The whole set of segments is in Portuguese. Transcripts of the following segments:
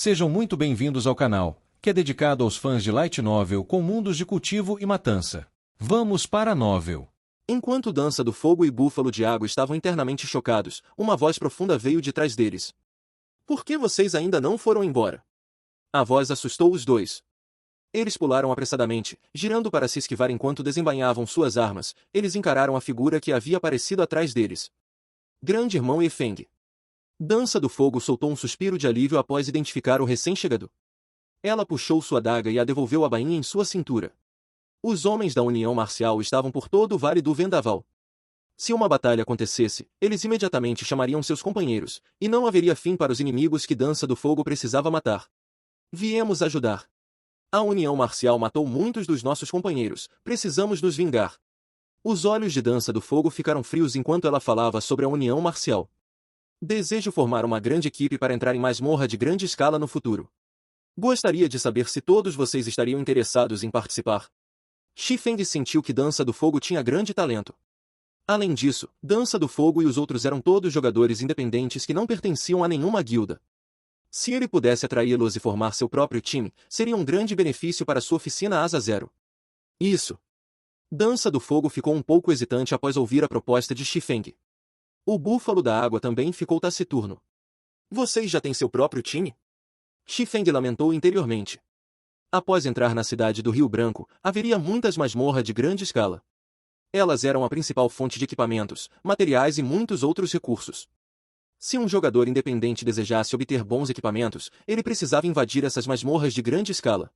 Sejam muito bem-vindos ao canal, que é dedicado aos fãs de Light Novel com mundos de cultivo e matança. Vamos para a novel. Enquanto Dança do Fogo e Búfalo de Água estavam internamente chocados, uma voz profunda veio de trás deles. Por que vocês ainda não foram embora? A voz assustou os dois. Eles pularam apressadamente, girando para se esquivar enquanto desembainhavam suas armas. Eles encararam a figura que havia aparecido atrás deles. Grande Irmão Efeng. Dança do Fogo soltou um suspiro de alívio após identificar o recém-chegado. Ela puxou sua adaga e a devolveu à bainha em sua cintura. Os homens da União Marcial estavam por todo o Vale do Vendaval. Se uma batalha acontecesse, eles imediatamente chamariam seus companheiros, e não haveria fim para os inimigos que Dança do Fogo precisava matar. Viemos ajudar. A União Marcial matou muitos dos nossos companheiros, precisamos nos vingar. Os olhos de Dança do Fogo ficaram frios enquanto ela falava sobre a União Marcial. Desejo formar uma grande equipe para entrar em masmorra de grande escala no futuro. Gostaria de saber se todos vocês estariam interessados em participar. Xifeng sentiu que Dança do Fogo tinha grande talento. Além disso, Dança do Fogo e os outros eram todos jogadores independentes que não pertenciam a nenhuma guilda. Se ele pudesse atraí-los e formar seu próprio time, seria um grande benefício para sua oficina Asa Zero. Isso. Dança do Fogo ficou um pouco hesitante após ouvir a proposta de Xifeng. O Búfalo da Água também ficou taciturno. Vocês já têm seu próprio time? Xifeng lamentou interiormente. Após entrar na cidade do Rio Branco, haveria muitas masmorras de grande escala. Elas eram a principal fonte de equipamentos, materiais e muitos outros recursos. Se um jogador independente desejasse obter bons equipamentos, ele precisava invadir essas masmorras de grande escala.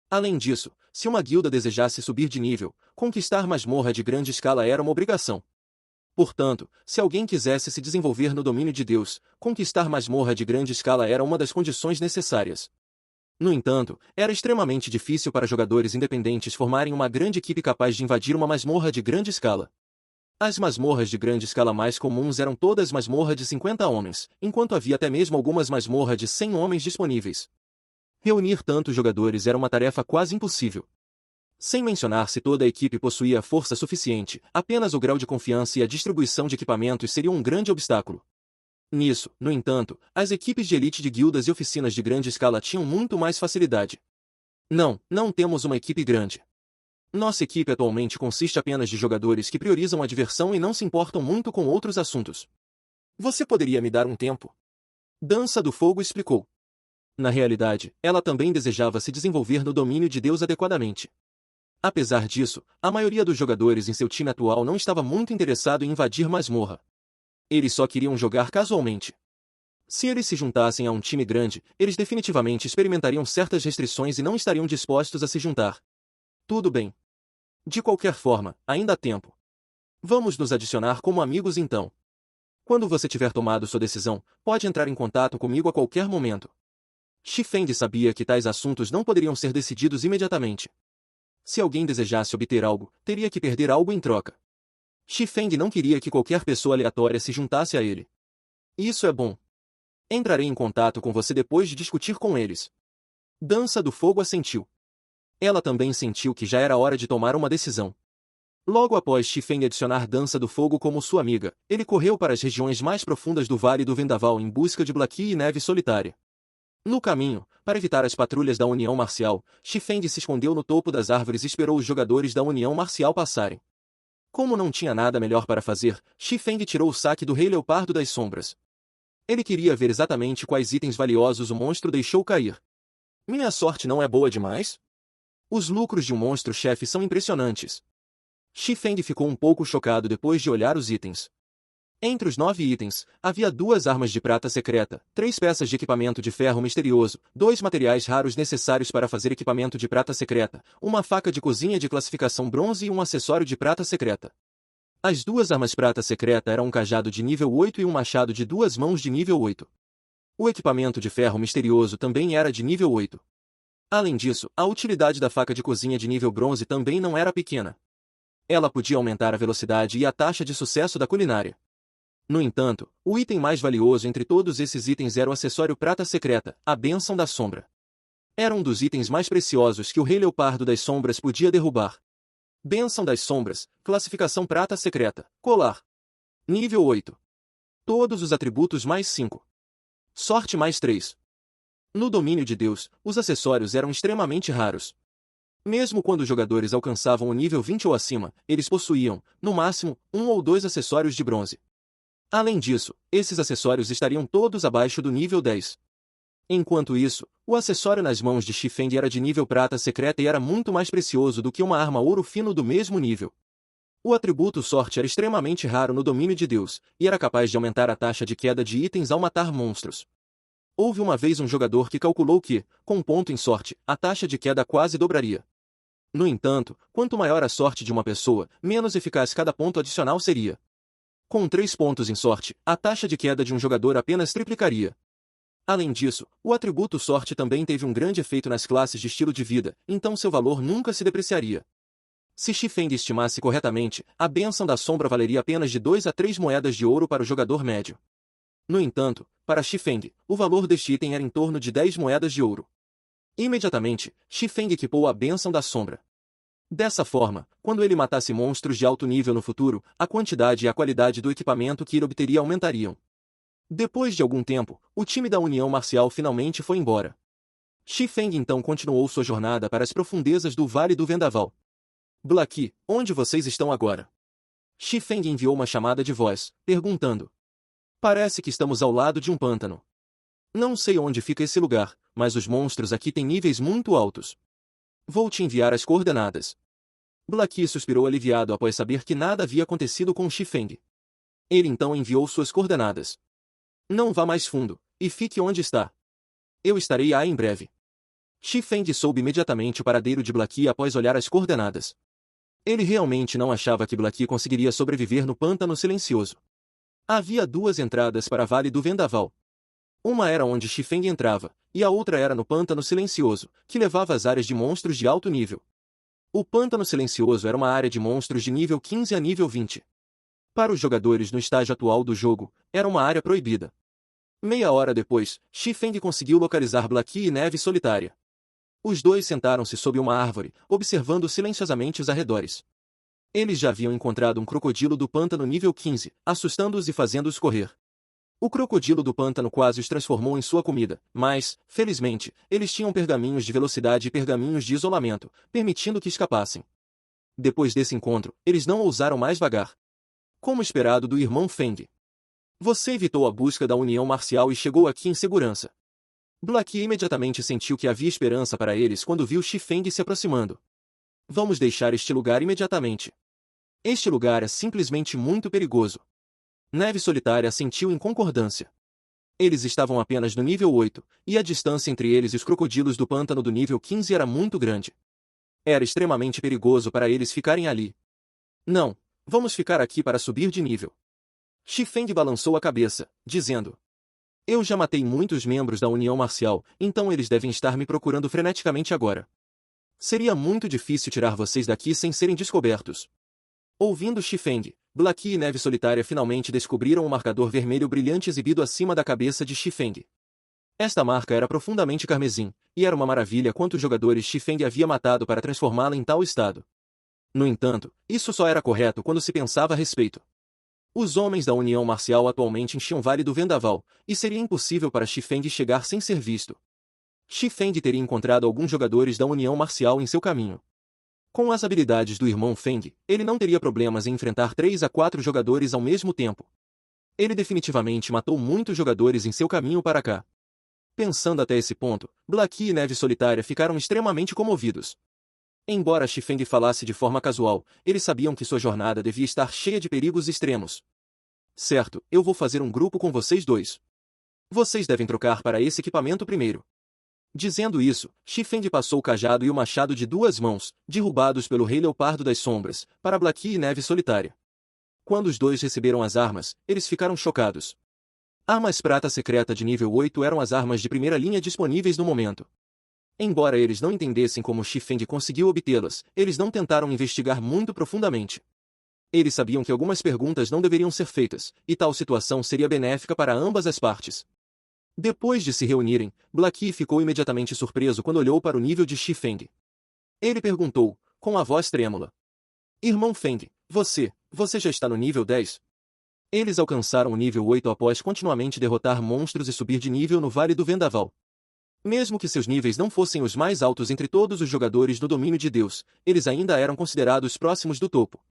Além disso, se uma guilda desejasse subir de nível, conquistar masmorra de grande escala era uma obrigação. Portanto, se alguém quisesse se desenvolver no domínio de Deus, conquistar masmorra de grande escala era uma das condições necessárias. No entanto, era extremamente difícil para jogadores independentes formarem uma grande equipe capaz de invadir uma masmorra de grande escala. As masmorras de grande escala mais comuns eram todas masmorra de 50 homens, enquanto havia até mesmo algumas masmorra de 100 homens disponíveis. Reunir tantos jogadores era uma tarefa quase impossível. Sem mencionar se toda a equipe possuía força suficiente, apenas o grau de confiança e a distribuição de equipamentos seriam um grande obstáculo. Nisso, no entanto, as equipes de elite de guildas e oficinas de grande escala tinham muito mais facilidade. Não temos uma equipe grande. Nossa equipe atualmente consiste apenas de jogadores que priorizam a diversão e não se importam muito com outros assuntos. Você poderia me dar um tempo? Dança do Fogo explicou. Na realidade, ela também desejava se desenvolver no domínio de Deus adequadamente. Apesar disso, a maioria dos jogadores em seu time atual não estava muito interessado em invadir masmorra. Eles só queriam jogar casualmente. Se eles se juntassem a um time grande, eles definitivamente experimentariam certas restrições e não estariam dispostos a se juntar. Tudo bem. De qualquer forma, ainda há tempo. Vamos nos adicionar como amigos então. Quando você tiver tomado sua decisão, pode entrar em contato comigo a qualquer momento. Xifeng sabia que tais assuntos não poderiam ser decididos imediatamente. Se alguém desejasse obter algo, teria que perder algo em troca. Xifeng não queria que qualquer pessoa aleatória se juntasse a ele. Isso é bom. Entrarei em contato com você depois de discutir com eles. Dança do Fogo assentiu. Ela também sentiu que já era hora de tomar uma decisão. Logo após Xifeng adicionar Dança do Fogo como sua amiga, ele correu para as regiões mais profundas do Vale do Vendaval em busca de Blaqui e neve solitária. No caminho, para evitar as patrulhas da União Marcial, Xifeng se escondeu no topo das árvores e esperou os jogadores da União Marcial passarem. Como não tinha nada melhor para fazer, Xifeng tirou o saque do Rei Leopardo das Sombras. Ele queria ver exatamente quais itens valiosos o monstro deixou cair. Minha sorte não é boa demais? Os lucros de um monstro-chefe são impressionantes. Xifeng ficou um pouco chocado depois de olhar os itens. Entre os 9 itens, havia 2 armas de prata secreta, 3 peças de equipamento de ferro misterioso, 2 materiais raros necessários para fazer equipamento de prata secreta, uma faca de cozinha de classificação bronze e um acessório de prata secreta. As 2 armas prata secreta eram um cajado de nível 8 e um machado de 2 mãos de nível 8. O equipamento de ferro misterioso também era de nível 8. Além disso, a utilidade da faca de cozinha de nível bronze também não era pequena. Ela podia aumentar a velocidade e a taxa de sucesso da culinária. No entanto, o item mais valioso entre todos esses itens era o acessório prata secreta, a Bênção da Sombra. Era um dos itens mais preciosos que o Rei Leopardo das Sombras podia derrubar. Bênção das Sombras, classificação prata secreta, colar. Nível 8. Todos os atributos mais 5. Sorte mais 3. No domínio de Deus, os acessórios eram extremamente raros. Mesmo quando os jogadores alcançavam o nível 20 ou acima, eles possuíam, no máximo, um ou dois acessórios de bronze. Além disso, esses acessórios estariam todos abaixo do nível 10. Enquanto isso, o acessório nas mãos de Xifeng era de nível prata secreta e era muito mais precioso do que uma arma ouro fino do mesmo nível. O atributo sorte era extremamente raro no domínio de Deus, e era capaz de aumentar a taxa de queda de itens ao matar monstros. Houve uma vez um jogador que calculou que, com um ponto em sorte, a taxa de queda quase dobraria. No entanto, quanto maior a sorte de uma pessoa, menos eficaz cada ponto adicional seria. Com 3 pontos em sorte, a taxa de queda de um jogador apenas triplicaria. Além disso, o atributo sorte também teve um grande efeito nas classes de estilo de vida, então seu valor nunca se depreciaria. Se Xifeng estimasse corretamente, a bênção da sombra valeria apenas de 2 a 3 moedas de ouro para o jogador médio. No entanto, para Xifeng, o valor deste item era em torno de 10 moedas de ouro. Imediatamente, Xifeng equipou a bênção da sombra. Dessa forma, quando ele matasse monstros de alto nível no futuro, a quantidade e a qualidade do equipamento que ele obteria aumentariam. Depois de algum tempo, o time da União Marcial finalmente foi embora. Xifeng então continuou sua jornada para as profundezas do Vale do Vendaval. Blaqui, onde vocês estão agora? Xifeng enviou uma chamada de voz, perguntando. Parece que estamos ao lado de um pântano. Não sei onde fica esse lugar, mas os monstros aqui têm níveis muito altos. Vou te enviar as coordenadas. Blaqui suspirou aliviado após saber que nada havia acontecido com Xifeng. Ele então enviou suas coordenadas. Não vá mais fundo, e fique onde está. Eu estarei aí em breve. Xifeng soube imediatamente o paradeiro de Blaqui após olhar as coordenadas. Ele realmente não achava que Blaqui conseguiria sobreviver no pântano silencioso. Havia 2 entradas para Vale do Vendaval. Uma era onde Xifeng entrava, e a outra era no Pântano Silencioso, que levava às áreas de monstros de alto nível. O Pântano Silencioso era uma área de monstros de nível 15 a nível 20. Para os jogadores no estágio atual do jogo, era uma área proibida. Meia hora depois, Xifeng conseguiu localizar Blaqui e Neve Solitária. Os dois sentaram-se sob uma árvore, observando silenciosamente os arredores. Eles já haviam encontrado um crocodilo do pântano nível 15, assustando-os e fazendo-os correr. O crocodilo do pântano quase os transformou em sua comida, mas, felizmente, eles tinham pergaminhos de velocidade e pergaminhos de isolamento, permitindo que escapassem. Depois desse encontro, eles não ousaram mais vagar. Como esperado do irmão Feng. Você evitou a busca da União Marcial e chegou aqui em segurança. Blaqui imediatamente sentiu que havia esperança para eles quando viu Xifeng se aproximando. Vamos deixar este lugar imediatamente. Este lugar é simplesmente muito perigoso. Neve Solitária assentiu em concordância. Eles estavam apenas no nível 8, e a distância entre eles e os crocodilos do pântano do nível 15 era muito grande. Era extremamente perigoso para eles ficarem ali. Não, vamos ficar aqui para subir de nível. Xifeng balançou a cabeça, dizendo. Eu já matei muitos membros da União Marcial, então eles devem estar me procurando freneticamente agora. Seria muito difícil tirar vocês daqui sem serem descobertos. Ouvindo Xifeng, Blaqui e Neve Solitária finalmente descobriram um marcador vermelho brilhante exibido acima da cabeça de Xifeng. Esta marca era profundamente carmesim, e era uma maravilha quantos jogadores Xifeng havia matado para transformá-la em tal estado. No entanto, isso só era correto quando se pensava a respeito. Os homens da União Marcial atualmente enchiam o Vale do Vendaval, e seria impossível para Xifeng chegar sem ser visto. Xifeng teria encontrado alguns jogadores da União Marcial em seu caminho. Com as habilidades do irmão Feng, ele não teria problemas em enfrentar 3 a 4 jogadores ao mesmo tempo. Ele definitivamente matou muitos jogadores em seu caminho para cá. Pensando até esse ponto, Blaqui e Neve Solitária ficaram extremamente comovidos. Embora Xifeng falasse de forma casual, eles sabiam que sua jornada devia estar cheia de perigos extremos. Certo, eu vou fazer um grupo com vocês dois. Vocês devem trocar para esse equipamento primeiro. Dizendo isso, Xifeng passou o cajado e o machado de 2 mãos, derrubados pelo Rei Leopardo das Sombras, para Blaqui e Neve Solitária. Quando os dois receberam as armas, eles ficaram chocados. Armas prata secreta de nível 8 eram as armas de primeira linha disponíveis no momento. Embora eles não entendessem como Xifeng conseguiu obtê-las, eles não tentaram investigar muito profundamente. Eles sabiam que algumas perguntas não deveriam ser feitas, e tal situação seria benéfica para ambas as partes. Depois de se reunirem, Blaqui ficou imediatamente surpreso quando olhou para o nível de Xifeng. Ele perguntou, com a voz trêmula. Irmão Feng, você já está no nível 10? Eles alcançaram o nível 8 após continuamente derrotar monstros e subir de nível no Vale do Vendaval. Mesmo que seus níveis não fossem os mais altos entre todos os jogadores no domínio de Deus, eles ainda eram considerados próximos do topo.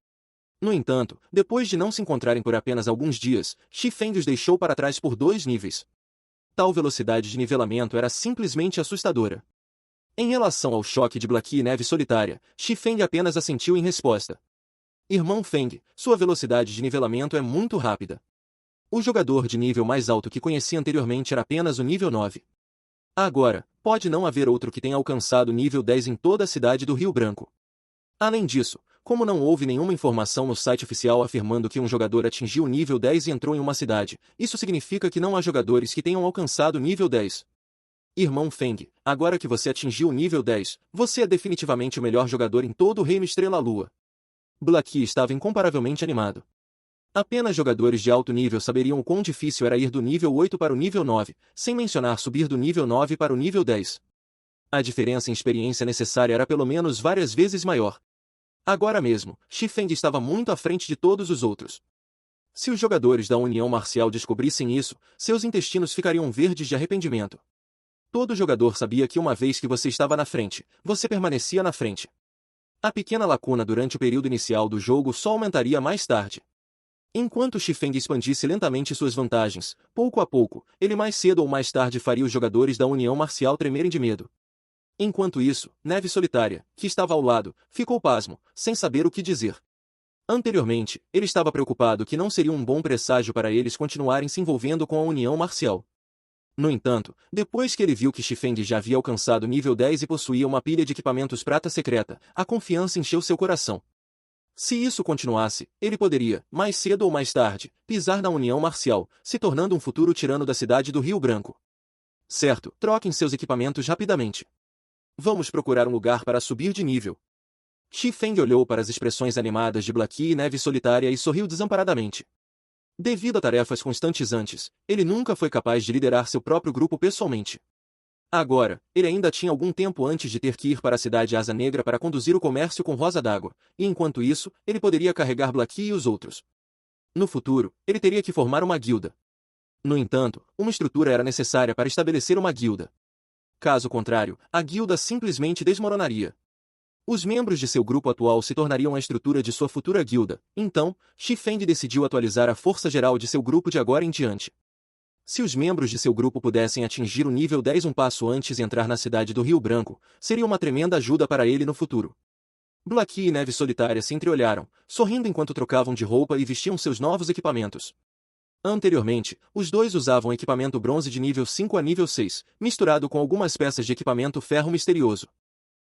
No entanto, depois de não se encontrarem por apenas alguns dias, Xifeng os deixou para trás por 2 níveis. Tal velocidade de nivelamento era simplesmente assustadora. Em relação ao choque de Blaqui e Neve Solitária, Xifeng apenas assentiu em resposta. Irmão Feng, sua velocidade de nivelamento é muito rápida. O jogador de nível mais alto que conheci anteriormente era apenas o nível 9. Agora, pode não haver outro que tenha alcançado o nível 10 em toda a cidade do Rio Branco. Além disso, como não houve nenhuma informação no site oficial afirmando que um jogador atingiu o nível 10 e entrou em uma cidade, isso significa que não há jogadores que tenham alcançado o nível 10. Irmão Feng, agora que você atingiu o nível 10, você é definitivamente o melhor jogador em todo o Reino Estrela-Lua. Blaqui estava incomparavelmente animado. Apenas jogadores de alto nível saberiam o quão difícil era ir do nível 8 para o nível 9, sem mencionar subir do nível 9 para o nível 10. A diferença em experiência necessária era pelo menos várias vezes maior. Agora mesmo, Xifeng estava muito à frente de todos os outros. Se os jogadores da União Marcial descobrissem isso, seus intestinos ficariam verdes de arrependimento. Todo jogador sabia que uma vez que você estava na frente, você permanecia na frente. A pequena lacuna durante o período inicial do jogo só aumentaria mais tarde. Enquanto Xifeng expandisse lentamente suas vantagens, pouco a pouco, ele mais cedo ou mais tarde faria os jogadores da União Marcial tremerem de medo. Enquanto isso, Neve Solitária, que estava ao lado, ficou pasmo, sem saber o que dizer. Anteriormente, ele estava preocupado que não seria um bom presságio para eles continuarem se envolvendo com a União Marcial. No entanto, depois que ele viu que Xifeng já havia alcançado nível 10 e possuía uma pilha de equipamentos prata secreta, a confiança encheu seu coração. Se isso continuasse, ele poderia, mais cedo ou mais tarde, pisar na União Marcial, se tornando um futuro tirano da cidade do Rio Branco. Certo, troquem seus equipamentos rapidamente. Vamos procurar um lugar para subir de nível. Xifeng olhou para as expressões animadas de Blaqui e Neve Solitária e sorriu desamparadamente. Devido a tarefas constantes antes, ele nunca foi capaz de liderar seu próprio grupo pessoalmente. Agora, ele ainda tinha algum tempo antes de ter que ir para a cidade Asa Negra para conduzir o comércio com Rosa d'Água, e enquanto isso, ele poderia carregar Blaqui e os outros. No futuro, ele teria que formar uma guilda. No entanto, uma estrutura era necessária para estabelecer uma guilda. Caso contrário, a guilda simplesmente desmoronaria. Os membros de seu grupo atual se tornariam a estrutura de sua futura guilda, então, Xifeng decidiu atualizar a força geral de seu grupo de agora em diante. Se os membros de seu grupo pudessem atingir o nível 10 um passo antes e entrar na cidade do Rio Branco, seria uma tremenda ajuda para ele no futuro. Blaqui e Neve Solitária se entreolharam, sorrindo enquanto trocavam de roupa e vestiam seus novos equipamentos. Anteriormente, os dois usavam equipamento bronze de nível 5 a nível 6, misturado com algumas peças de equipamento ferro misterioso.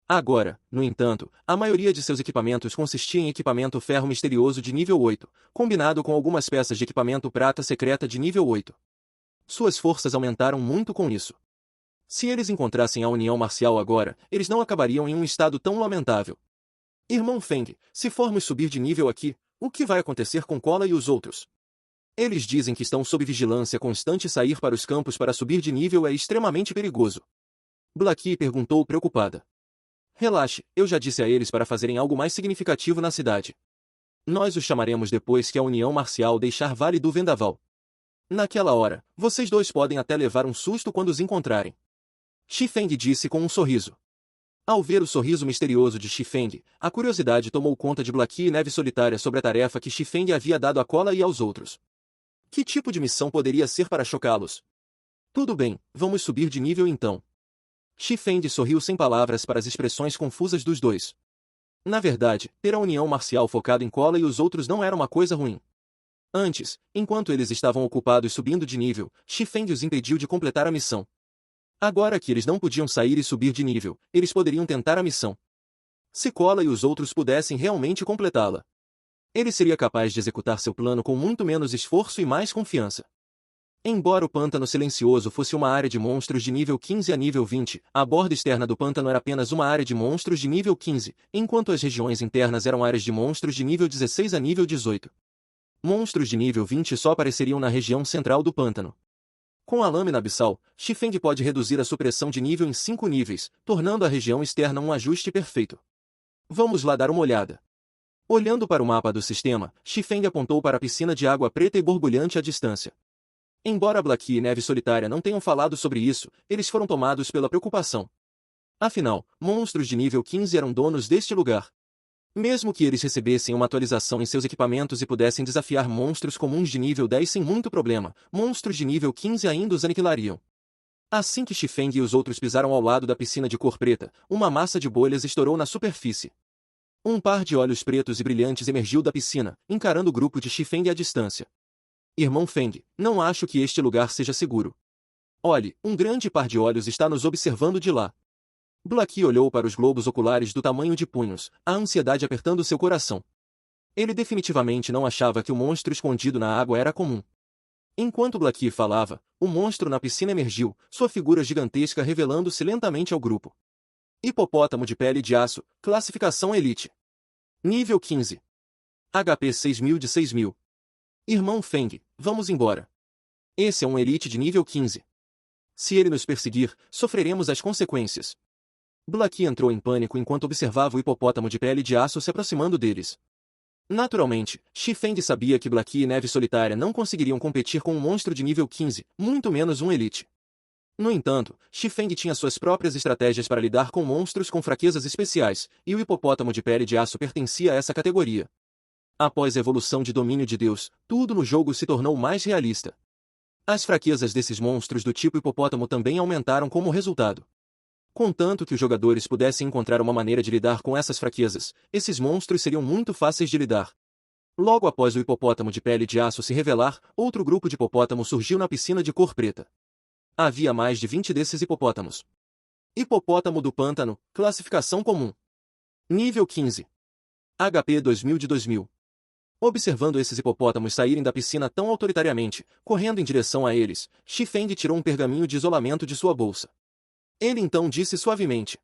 Agora, no entanto, a maioria de seus equipamentos consistia em equipamento ferro misterioso de nível 8, combinado com algumas peças de equipamento prata secreta de nível 8. Suas forças aumentaram muito com isso. Se eles encontrassem a União Marcial agora, eles não acabariam em um estado tão lamentável. Irmão Feng, se formos subir de nível aqui, o que vai acontecer com Cola e os outros? Eles dizem que estão sob vigilância constante e sair para os campos para subir de nível é extremamente perigoso. Blaqui perguntou preocupada. Relaxe, eu já disse a eles para fazerem algo mais significativo na cidade. Nós os chamaremos depois que a União Marcial deixar Vale do Vendaval. Naquela hora, vocês dois podem até levar um susto quando os encontrarem. Xifeng disse com um sorriso. Ao ver o sorriso misterioso de Xifeng, a curiosidade tomou conta de Blaqui e Neve Solitária sobre a tarefa que Xifeng havia dado a Cola e aos outros. Que tipo de missão poderia ser para chocá-los? Tudo bem, vamos subir de nível então. Xifeng sorriu sem palavras para as expressões confusas dos dois. Na verdade, ter a União Marcial focada em Cola e os outros não era uma coisa ruim. Antes, enquanto eles estavam ocupados subindo de nível, Xifeng os impediu de completar a missão. Agora que eles não podiam sair e subir de nível, eles poderiam tentar a missão. Se Cola e os outros pudessem realmente completá-la, ele seria capaz de executar seu plano com muito menos esforço e mais confiança. Embora o Pântano Silencioso fosse uma área de monstros de nível 15 a nível 20, a borda externa do pântano era apenas uma área de monstros de nível 15, enquanto as regiões internas eram áreas de monstros de nível 16 a nível 18. Monstros de nível 20 só apareceriam na região central do pântano. Com a lâmina abissal, Xifeng pode reduzir a supressão de nível em 5 níveis, tornando a região externa um ajuste perfeito. Vamos lá dar uma olhada. Olhando para o mapa do sistema, Xifeng apontou para a piscina de água preta e borbulhante à distância. Embora Blackie e Neve Solitária não tenham falado sobre isso, eles foram tomados pela preocupação. Afinal, monstros de nível 15 eram donos deste lugar. Mesmo que eles recebessem uma atualização em seus equipamentos e pudessem desafiar monstros comuns de nível 10 sem muito problema, monstros de nível 15 ainda os aniquilariam. Assim que Xifeng e os outros pisaram ao lado da piscina de cor preta, uma massa de bolhas estourou na superfície. Um par de olhos pretos e brilhantes emergiu da piscina, encarando o grupo de Xifeng à distância. Irmão Feng, não acho que este lugar seja seguro. Olhe, um grande par de olhos está nos observando de lá. Blackie olhou para os globos oculares do tamanho de punhos, a ansiedade apertando seu coração. Ele definitivamente não achava que o monstro escondido na água era comum. Enquanto Blackie falava, o monstro na piscina emergiu, sua figura gigantesca revelando-se lentamente ao grupo. Hipopótamo de pele de aço, classificação Elite. Nível 15. HP 6000 de 6000. Irmão Feng, vamos embora. Esse é um Elite de nível 15. Se ele nos perseguir, sofreremos as consequências. Blackie entrou em pânico enquanto observava o hipopótamo de pele de aço se aproximando deles. Naturalmente, Xifeng sabia que Blackie e Neve Solitária não conseguiriam competir com um monstro de nível 15, muito menos um Elite. No entanto, Xifeng tinha suas próprias estratégias para lidar com monstros com fraquezas especiais, e o hipopótamo de pele de aço pertencia a essa categoria. Após a evolução de domínio de Deus, tudo no jogo se tornou mais realista. As fraquezas desses monstros do tipo hipopótamo também aumentaram como resultado. Contanto que os jogadores pudessem encontrar uma maneira de lidar com essas fraquezas, esses monstros seriam muito fáceis de lidar. Logo após o hipopótamo de pele de aço se revelar, outro grupo de hipopótamo surgiu na piscina de cor preta. Havia mais de 20 desses hipopótamos. Hipopótamo do pântano, classificação comum. Nível 15. HP 2000 de 2000. Observando esses hipopótamos saírem da piscina tão autoritariamente, correndo em direção a eles, Xifeng tirou um pergaminho de isolamento de sua bolsa. Ele então disse suavemente: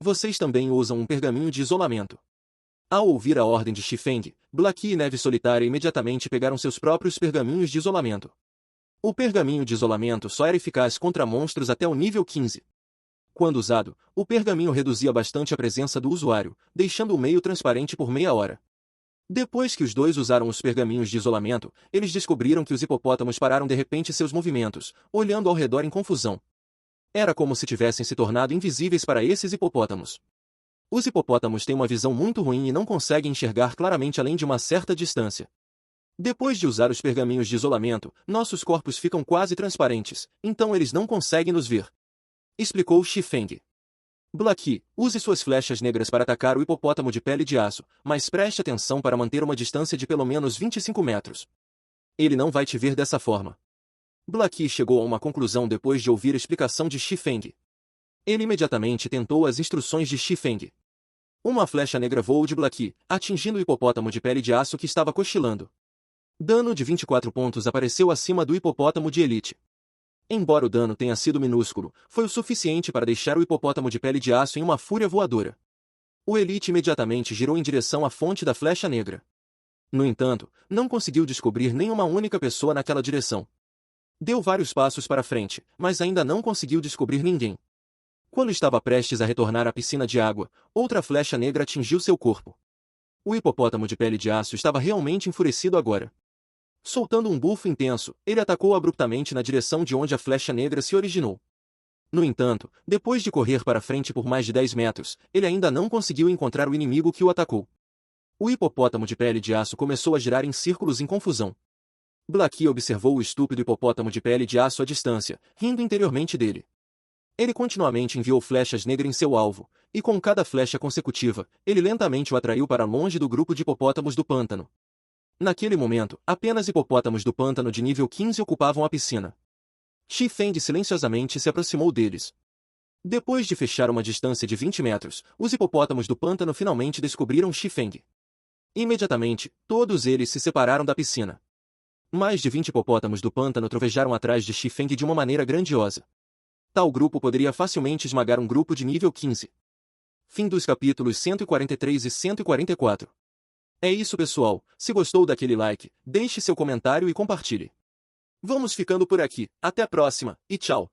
"Vocês também usam um pergaminho de isolamento." Ao ouvir a ordem de Xifeng, Blackie e Neve Solitária imediatamente pegaram seus próprios pergaminhos de isolamento. O pergaminho de isolamento só era eficaz contra monstros até o nível 15. Quando usado, o pergaminho reduzia bastante a presença do usuário, deixando o meio transparente por meia hora. Depois que os dois usaram os pergaminhos de isolamento, eles descobriram que os hipopótamos pararam de repente seus movimentos, olhando ao redor em confusão. Era como se tivessem se tornado invisíveis para esses hipopótamos. Os hipopótamos têm uma visão muito ruim e não conseguem enxergar claramente além de uma certa distância. Depois de usar os pergaminhos de isolamento, nossos corpos ficam quase transparentes, então eles não conseguem nos ver. Explicou Xifeng. Blackie, use suas flechas negras para atacar o hipopótamo de pele de aço, mas preste atenção para manter uma distância de pelo menos 25 metros. Ele não vai te ver dessa forma. Blackie chegou a uma conclusão depois de ouvir a explicação de Xifeng. Ele imediatamente tentou as instruções de Xifeng. Uma flecha negra voou de Blackie, atingindo o hipopótamo de pele de aço que estava cochilando. Dano de 24 pontos apareceu acima do hipopótamo de Elite. Embora o dano tenha sido minúsculo, foi o suficiente para deixar o hipopótamo de pele de aço em uma fúria voadora. O Elite imediatamente girou em direção à fonte da flecha negra. No entanto, não conseguiu descobrir nenhuma única pessoa naquela direção. Deu vários passos para frente, mas ainda não conseguiu descobrir ninguém. Quando estava prestes a retornar à piscina de água, outra flecha negra atingiu seu corpo. O hipopótamo de pele de aço estava realmente enfurecido agora. Soltando um bufo intenso, ele atacou abruptamente na direção de onde a flecha negra se originou. No entanto, depois de correr para frente por mais de 10 metros, ele ainda não conseguiu encontrar o inimigo que o atacou. O hipopótamo de pele de aço começou a girar em círculos em confusão. Blackie observou o estúpido hipopótamo de pele de aço à distância, rindo interiormente dele. Ele continuamente enviou flechas negras em seu alvo, e com cada flecha consecutiva, ele lentamente o atraiu para longe do grupo de hipopótamos do pântano. Naquele momento, apenas hipopótamos do pântano de nível 15 ocupavam a piscina. Xifeng silenciosamente se aproximou deles. Depois de fechar uma distância de 20 metros, os hipopótamos do pântano finalmente descobriram Xifeng. Imediatamente, todos eles se separaram da piscina. Mais de 20 hipopótamos do pântano trovejaram atrás de Xifeng de uma maneira grandiosa. Tal grupo poderia facilmente esmagar um grupo de nível 15. Fim dos capítulos 143 e 144. É isso, pessoal. Se gostou daquele like, deixe seu comentário e compartilhe. Vamos ficando por aqui. Até a próxima, e tchau!